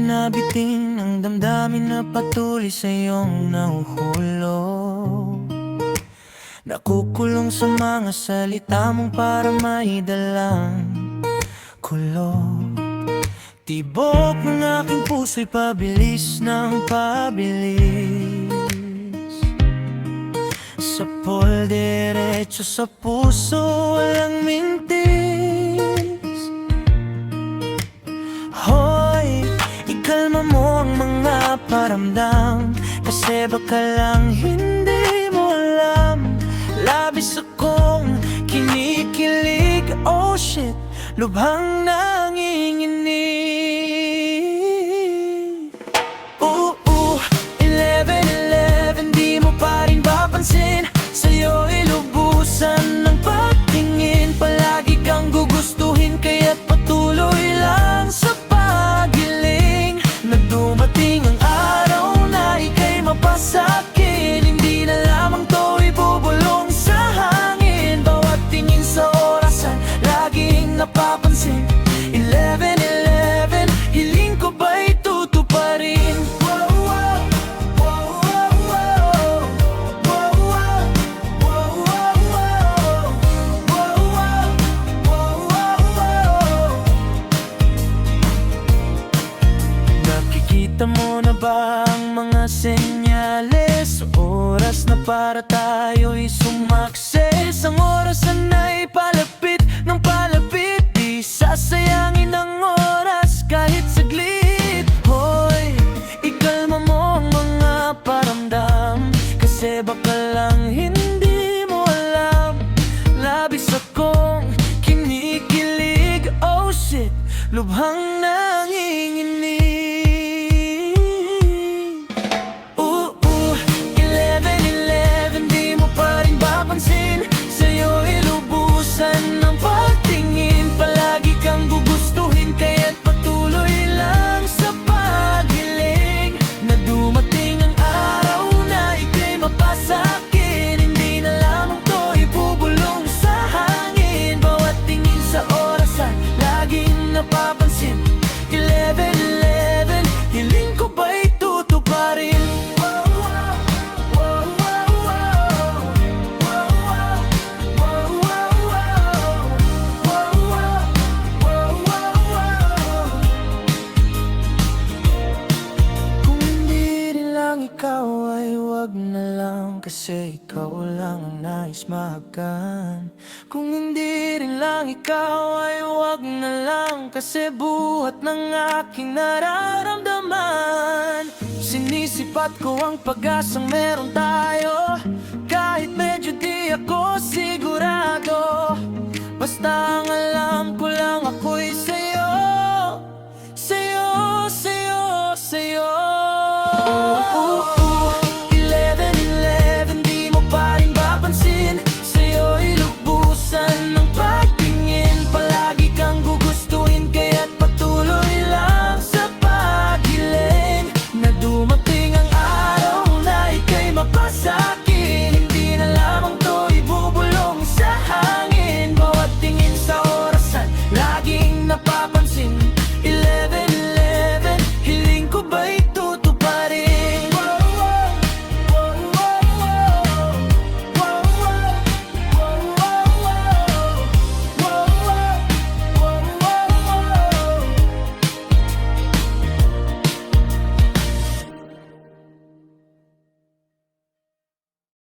nabitin ang damdamin na patuloy sa iyong nahuhulog. Nakukulong sa mga salita mong para maidalang kulog. Tibok ng aking puso'y pabilis ng pabilis. Sa diretso sa puso, walang mintis. Hoy, ikalma mo ang mga paramdam, kasi baka lang hindi mo alam. Labis akong kinikilig, oh shit, lubhang nanginginig. 11-11, di mo pa rin papansin, sa'yo'y lubusan ng pagtingin. Palagi kang gugustuhin, kaya't patuloy lang sa pagiling. Na dumating ang araw na ika'y mapasakin, hindi na lamang to'y bubulong sa hangin. Bawat tingin sa orasan, laging napapansin. 11-11, hiling ko ba'y tutuparin? Nakikita mo na ba ang mga senyales? Oras na para tayo'y sumakses. Ang orasan ay palapit ng palapit, di sasayangin ang oras kahit saglit. Hoy, ikalma mo ang mga paramdam, kasi baka lang hindi mo alam. Labis akong kinikilig, oh shit, lubhang nanginginig. 11-11, di mo pa rin papansin, sa'yo'y lubusan ng pagtingin. Palagi kang gugustuhin, kaya't patuloy lang sa paghiling. Na dumating ang araw na ika'y mapasakin, hindi na lamang to'y bubulong sa hangin. Bawat tingin sa orasan, laging napapansin. 11-11, hiling ko ba'y tutuparin? Kung hindi rin lang ikaw ay wag na lang, kasi ikaw lang ang nais mahagan. Kung hindi rin lang ikaw ay wag na lang, kasi buhat ng aking nararamdaman. Sinisipat ko ang pag-asang meron tayo, kahit medyo di ako sigurado. Basta ang alam ko